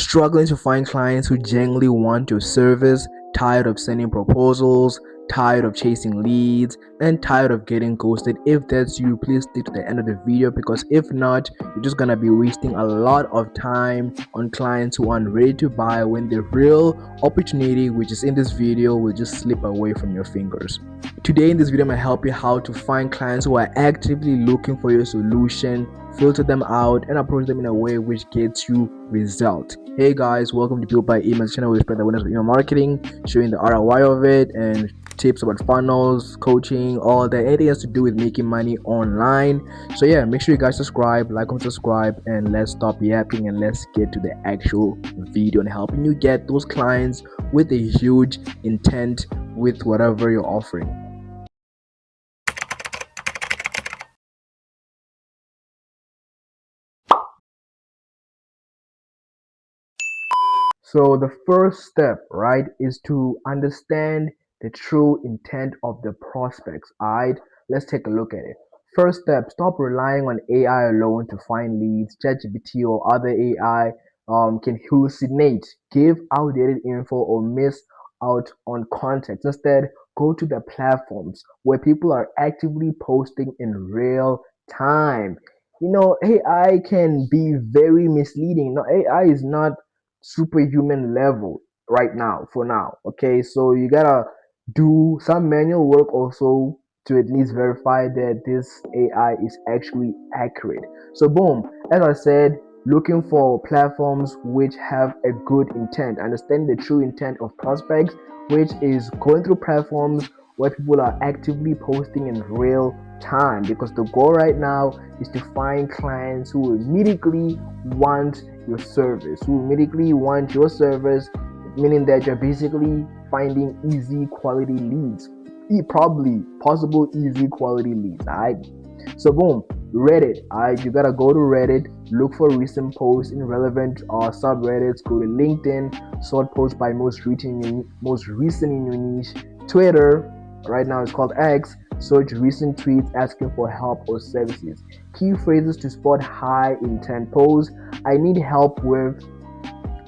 Struggling to find clients who genuinely want your service, tired of sending proposals, tired of chasing leads, and tired of getting ghosted? If that's you, please stick to the end of the video, because if not, you're just gonna be wasting a lot of time on clients who aren't ready to buy when the real opportunity, which is in this video, will just slip away from your fingers. Today in this video, I'm gonna help you how to find clients who are actively looking for your solution, filter them out, and approach them in a way which gets you result. Hey guys, welcome to Build by Email channel. We spread the awareness of email marketing, showing the ROI of it, and tips about funnels, coaching, all that, anything has to do with making money online. So yeah, make sure you guys subscribe, like, and subscribe, and let's stop yapping and let's get to the actual video and helping you get those clients with a huge intent with whatever you're offering. So the first step, right, is to understand the true intent of the prospects. Alright, let's take a look at it. First step, stop relying on AI alone to find leads. ChatGPT or other AI can hallucinate, give outdated info, or miss out on context. Instead, go to the platforms where people are actively posting in real time. AI can be very misleading. No, AI is not superhuman level right now for now. Okay, so you gotta do some manual work also to at least verify that this AI is actually accurate. So boom, as I said, looking for platforms which have a good intent, understand the true intent of prospects, which is going through platforms where people are actively posting in real time, because the goal right now is to find clients who immediately want your service, meaning that you're basically finding easy quality leads, probably possible easy quality leads. Alright, so boom, Reddit. Alright, you gotta go to Reddit, look for recent posts in relevant subreddits. Go to LinkedIn, sort posts by most recent in your niche. Twitter, right now it's called X, search recent tweets asking for help or services. Key phrases to spot high intent posts: I need help with,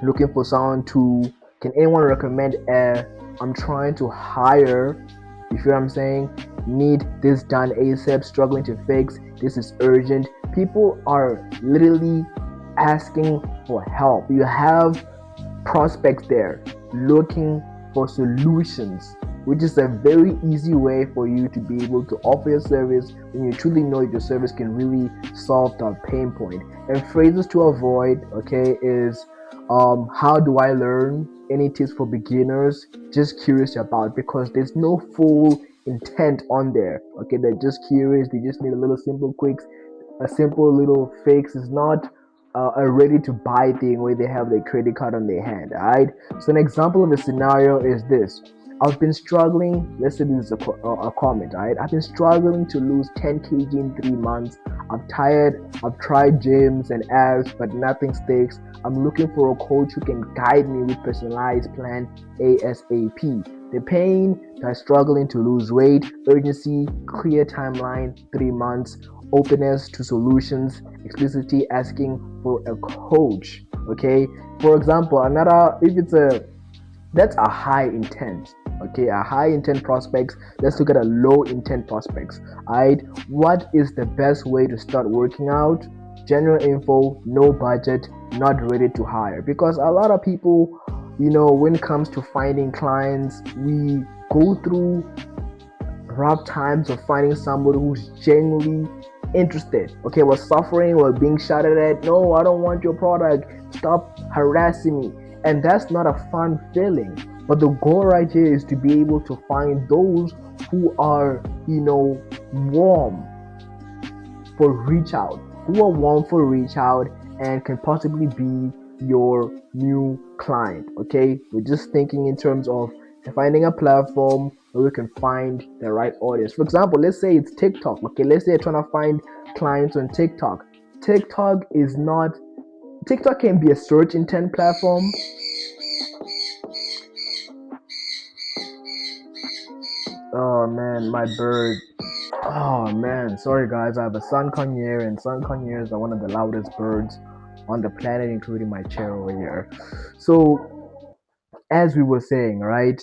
looking for someone to, can anyone recommend I'm trying to hire, you feel what I'm saying, need this done ASAP, struggling to fix, this is urgent. People are literally asking for help. You have prospects there looking for solutions, which is a very easy way for you to be able to offer your service when you truly know your service can really solve that pain point. And phrases to avoid, okay, is how do I learn? Any tips for beginners? Just curious about, because there's no full intent on there. Okay, they're just curious. They just need a little simple quicks, a simple little fix. Is not a ready to buy thing where they have their credit card on their hand. Alright. So an example of a scenario is this: I've been struggling. Let's say this is a comment. Alright, I've been struggling to lose 10 kg in 3 months. I'm tired. I've tried gyms and apps, but nothing sticks. I'm looking for a coach who can guide me with personalized plan ASAP. The pain, they're struggling to lose weight, urgency, clear timeline, 3 months, openness to solutions, explicitly asking for a coach. Okay, for example, another, if it's that's a high intent. Okay, a high intent prospects. Let's look at a low intent prospects. Alright, what is the best way to start working out? General info, no budget, not ready to hire. Because a lot of people, when it comes to finding clients, we go through rough times of finding somebody who's genuinely interested. Okay, we're suffering, we're being shouted at, no, I don't want your product, stop harassing me. And that's not a fun feeling. But the goal right here is to be able to find those who are, warm for reach out, and can possibly be your new client. Okay, we're just thinking in terms of finding a platform where we can find the right audience. For example, let's say it's TikTok. Okay, let's say you're trying to find clients on TikTok. TikTok can be a search intent platform. Oh man, my bird. Oh man, sorry guys, I have a sun conure, and sun conures are one of the loudest birds on the planet, including my chair over here. So as we were saying, right?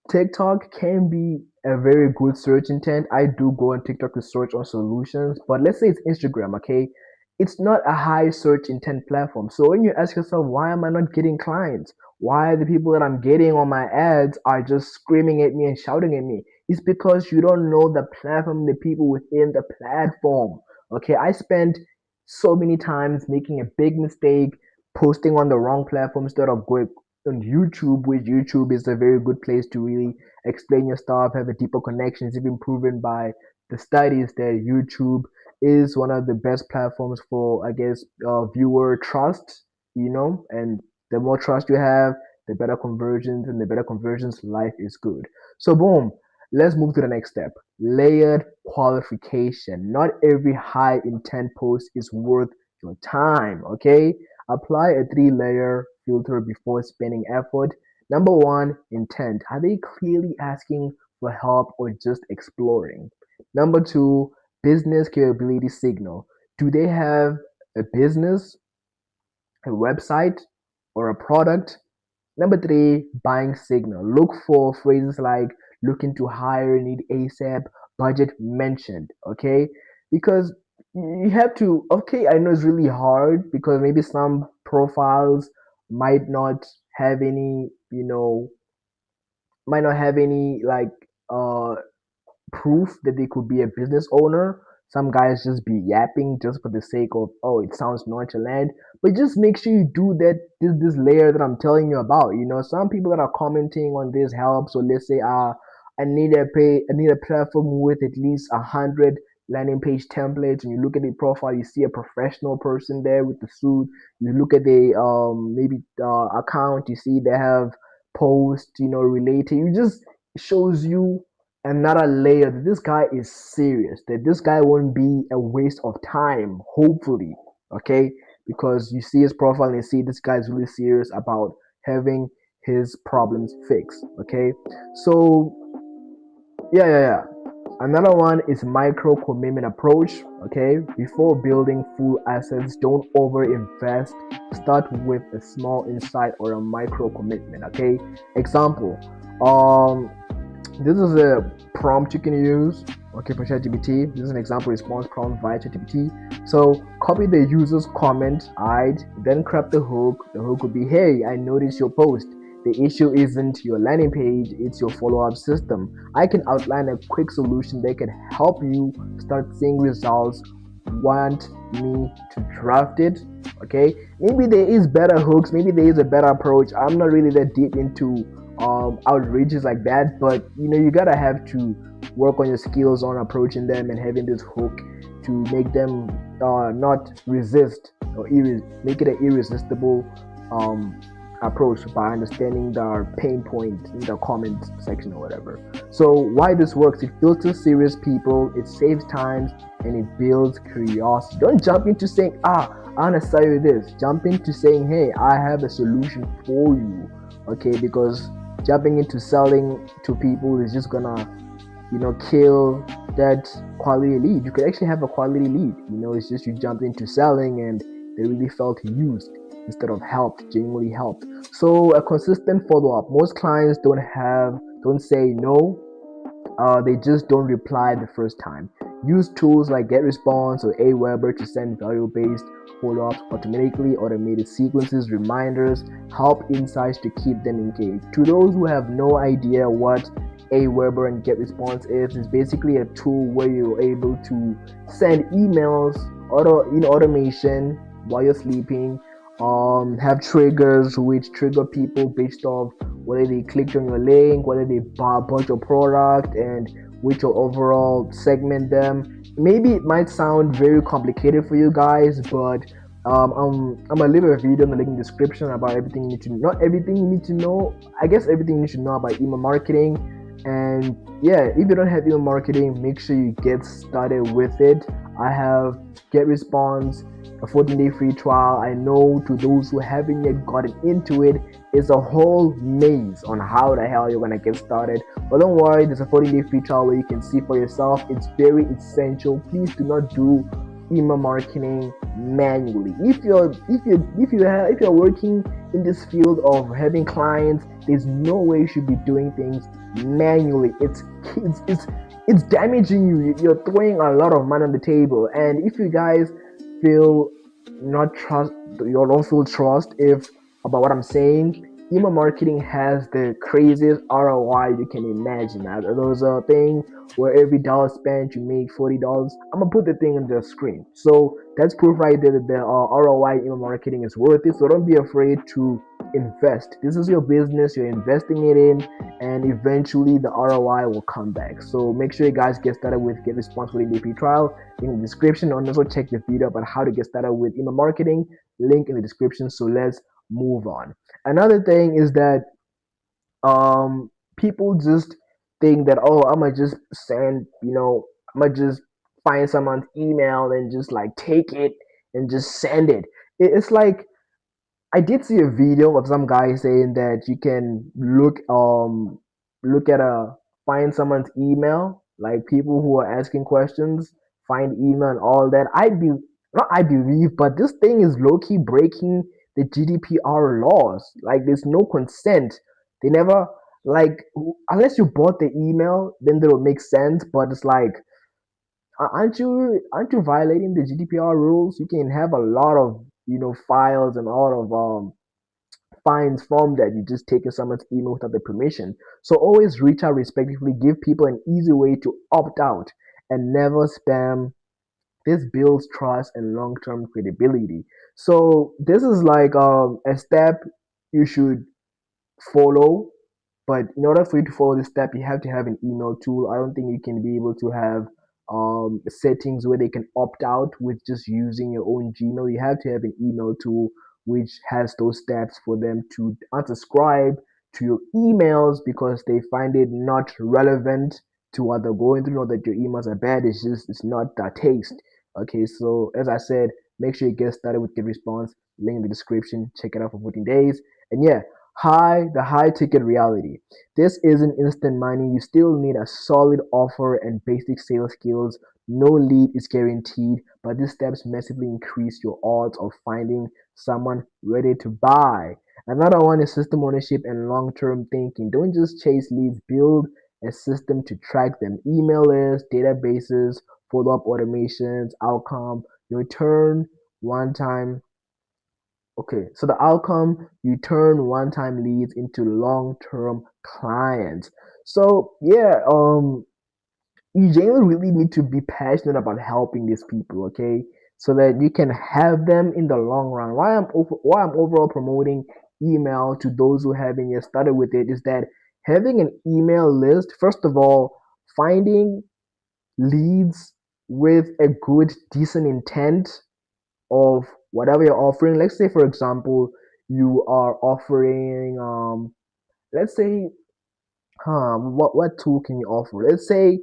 TikTok can be a very good search intent. I do go on TikTok to search on solutions, but let's say it's Instagram, okay? It's not a high search intent platform. So when you ask yourself, why am I not getting clients? Why the people that I'm getting on my ads are just screaming at me and shouting at me? It's because you don't know the platform, the people within the platform. Okay, I spent so many times making a big mistake posting on the wrong platform instead of going on YouTube, which YouTube is a very good place to really explain your stuff, have a deeper connection. It's even proven by the studies that YouTube is one of the best platforms for, I guess, viewer trust, and the more trust you have, the better conversions, and the better conversions, life is good. So, boom, let's move to the next step. Layered qualification. Not every high intent post is worth your time, okay? Apply a three-layer filter before spending effort. Number one, intent. Are they clearly asking for help or just exploring? Number two, business capability signal. Do they have a business, a website, or a product? Number three, buying signal. Look for phrases like looking to hire, need ASAP, budget mentioned, okay? Because you have to, okay, I know it's really hard because maybe some profiles might not have any, might not have any like uh proof that they could be a business owner. Some guys just be yapping just for the sake of, oh, it sounds nonchalant. But just make sure you do that this layer that I'm telling you about. Some people that are commenting on this help. So let's say I need a platform with at least 100 landing page templates, and you look at the profile, you see a professional person there with the suit. You look at the maybe account, you see they have posts, related. You just shows you another layer that this guy is serious, that this guy won't be a waste of time, hopefully, okay? Because you see his profile and you see this guy is really serious about having his problems fixed, okay? So, yeah. Another one is micro commitment approach, okay? Before building full assets, don't over invest. Start with a small insight or a micro commitment, okay? Example, um, this is a prompt you can use, okay, for ChatGPT. This is an example response prompt via ChatGPT. So copy the user's comment, alright, then craft the hook. The hook would be, hey, I noticed your post. The issue isn't your landing page, it's your follow-up system. I can outline a quick solution that can help you start seeing results. Want me to draft it? Okay, maybe there is better hooks, maybe there is a better approach. I'm not really that deep into outreaches like that, but you gotta have to work on your skills on approaching them and having this hook to make them not resist or make it an irresistible approach by understanding their pain point in the comment section or whatever. So why this works: it filters serious people, it saves time, and it builds curiosity. Don't jump into saying, I want to sell you this. Jump into saying, hey, I have a solution for you, okay? Because jumping into selling to people is just gonna kill that quality lead. You could actually have a quality lead. It's just you jumped into selling and they really felt used instead of helped, genuinely helped. So a consistent follow-up. Most clients don't say no, they just don't reply the first time. Use tools like GetResponse or Aweber to send value-based follow-ups automatically. Automated sequences, reminders, help insights to keep them engaged. To those who have no idea what Aweber and GetResponse is, it's basically a tool where you're able to send emails in automation while you're sleeping. Have triggers which trigger people based off whether they clicked on your link, whether they bought your product, and which will overall segment them. Maybe it might sound very complicated for you guys, but I'm gonna leave a video in the link in the description about everything you need to know. Not everything you need to know. I guess everything you need to know about email marketing. And yeah, if you don't have email marketing, make sure you get started with it. I have GetResponse, a 14-day free trial. I know to those who haven't yet gotten into it, it's a whole maze on how the hell you're gonna get started. But don't worry, there's a 14-day free trial where you can see for yourself. It's very essential. Please do not do email marketing manually. If you're working in this field of having clients, there's no way you should be doing things manually. It's damaging you. You're throwing a lot of money on the table. And if you guys feel not trust, you don't feel trust if about what I'm saying. Email marketing has the craziest ROI you can imagine. There's a thing where every dollar spent you make $40. I'm gonna put the thing on the screen. So that's proof right there that the ROI email marketing is worth it. So don't be afraid to invest. This is your business. You're investing it in, and eventually the ROI will come back. So make sure you guys get started with GetResponse with the free trial in the description, and also check the video about how to get started with email marketing. Link in the description. So let's move on. Another thing is that people just think that, oh, I'ma just send, I'ma just find someone's email and just like take it and just send it. It's like I did see a video of some guy saying that you can look at a find someone's email, like people who are asking questions, find email and all that. I believe, but this thing is low key breaking the GDPR laws. Like there's no consent. They never like unless you bought the email, then that would make sense. But it's like aren't you violating the GDPR rules? You can have a lot of files and a lot of fines from that. You just taking someone's email without the permission. So always reach out respectively. Give people an easy way to opt out and never spam. This builds trust and long-term credibility. So this is like a step you should follow, but in order for you to follow this step, you have to have an email tool. I don't think you can be able to have settings where they can opt out with just using your own Gmail. You have to have an email tool which has those steps for them to unsubscribe to your emails because they find it not relevant to what they're going through. Not that your emails are bad, it's not that taste. Okay, so as I said, make sure you get started with GetResponse. Link in the description. Check it out for 14 days. And yeah, the high ticket reality. This isn't instant money. You still need a solid offer and basic sales skills. No lead is guaranteed, but these steps massively increase your odds of finding someone ready to buy. Another one is system ownership and long-term thinking. Don't just chase leads, build a system to track them. Email lists, databases, follow-up automations, outcome, your turn one time. Okay, so the outcome, you turn one-time leads into long-term clients. So yeah, you genuinely really need to be passionate about helping these people, okay? So that you can have them in the long run. Why I'm overall promoting email to those who haven't yet started with it is that having an email list, first of all, finding leads with a good, decent intent of whatever you're offering. Let's say, for example, you are offering, let's say, what tool can you offer? Let's say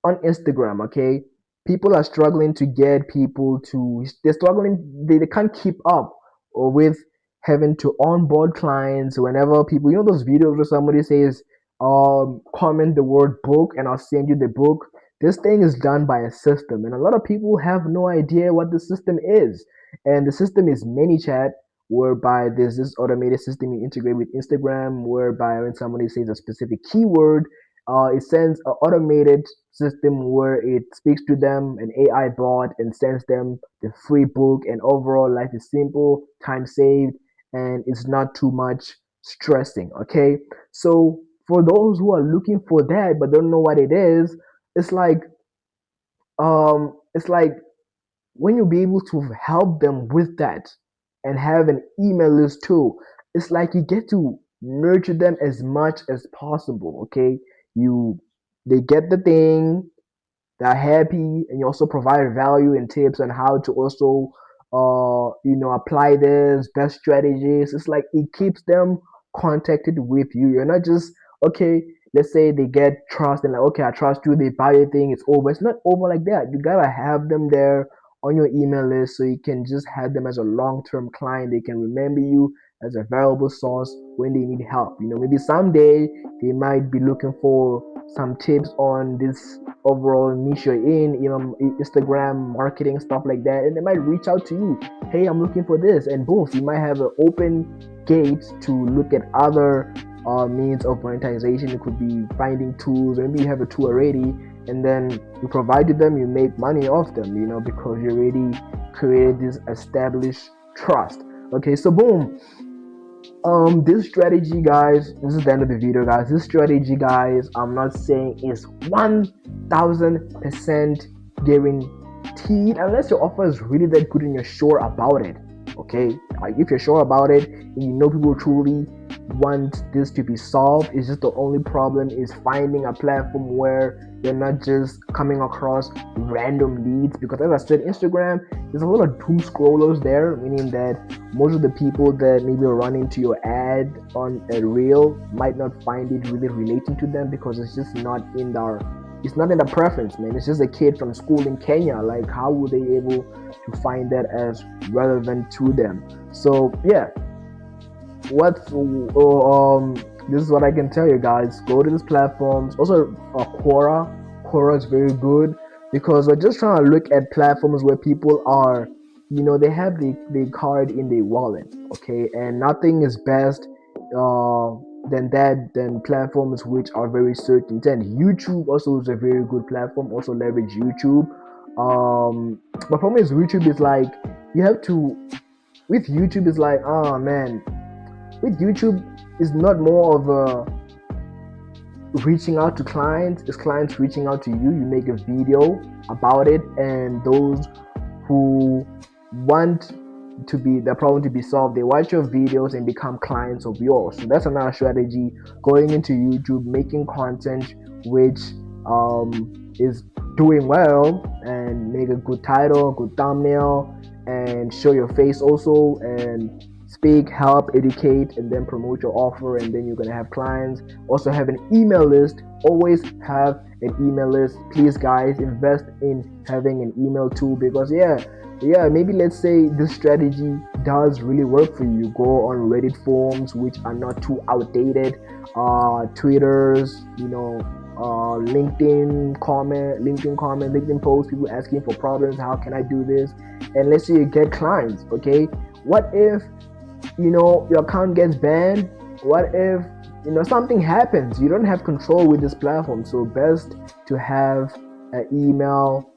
on Instagram, okay, people are struggling to get people to, they're struggling, they can't keep up or with having to onboard clients whenever people, those videos where somebody says, comment the word book and I'll send you the book. This thing is done by a system, and a lot of people have no idea what the system is. And the system is ManyChat, whereby there's this automated system you integrate with Instagram, whereby when somebody says a specific keyword, it sends an automated system where it speaks to them, an AI bot, and sends them the free book. And overall, life is simple, time saved, and it's not too much stressing. Okay, so for those who are looking for that but don't know what it is, it's like it's like when you be able to help them with that and have an email list too, it's like you get to nurture them as much as possible. Okay, you they get the thing, they're happy, and you also provide value and tips on how to also apply this best strategies. It's like it keeps them contacted with you. You're not just okay, let's say they get trust and like, okay, I trust you, they buy your thing, it's over. It's not over like that. You gotta have them there on your email list so you can just have them as a long-term client. They can remember you, as a variable source when they need help. Maybe someday they might be looking for some tips on this overall niche you're in, Instagram marketing, stuff like that, and they might reach out to you. Hey, I'm looking for this, and both you might have an open gate to look at other means of monetization. It could be finding tools, or maybe you have a tool already, and then you provide to them, you make money off them, because you already created this established trust. Okay, so boom. This strategy, guys, this is the end of the video, guys. This strategy, guys, I'm not saying is 1000% guaranteed unless your offer is really that good and you're sure about it. Okay, if you're sure about it and people truly want this to be solved, it's just the only problem is finding a platform where you're not just coming across random leads, because as I said, Instagram, there's a lot of doom scrollers there, meaning that most of the people that maybe run into your ad on a reel might not find it really relating to them, because it's just not in their preference, man. It's just a kid from school in Kenya. Like, how would they able to find that as relevant to them? So yeah, this is what I can tell you, guys. Go to these platforms. Also, Quora is very good, because we're just trying to look at platforms where people are, they have the card in their wallet. Okay, and nothing is best than platforms which are very search intent. YouTube also is a very good platform. Also leverage YouTube. The problem is YouTube is like, you have to, with YouTube is like, oh man, with YouTube is not more of a reaching out to clients, it's clients reaching out to you. You make a video about it, and those who want the problem to be solved, they watch your videos and become clients of yours. So that's another strategy, going into YouTube, making content which is doing well, and make a good title, good thumbnail, and show your face also, and speak, help, educate, and then promote your offer, and then you're gonna have clients. Also have an email list. Always have an email list. Please, guys, invest in having an email too, because maybe let's say this strategy does really work for you. You go on Reddit forums which are not too outdated, Twitters, LinkedIn posts, people asking for problems, how can I do this? And let's say you get clients. Okay, what if your account gets banned? What if something happens? You don't have control with this platform. So best to have an email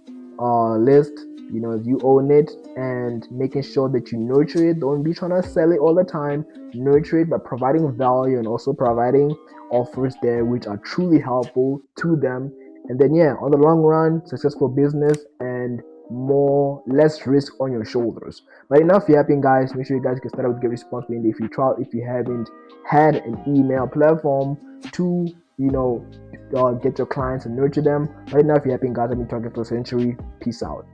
list. You own it, and making sure that you nurture it. Don't be trying to sell it all the time. Nurture it by providing value, and also providing offers there which are truly helpful to them. And then on the long run, successful business and less risk on your shoulders. But enough yapping, guys. Make sure you guys can start out with GetResponse in the free trial if you haven't had an email platform to get your clients and nurture them. But enough yapping, guys. I've been talking for a century. Peace out.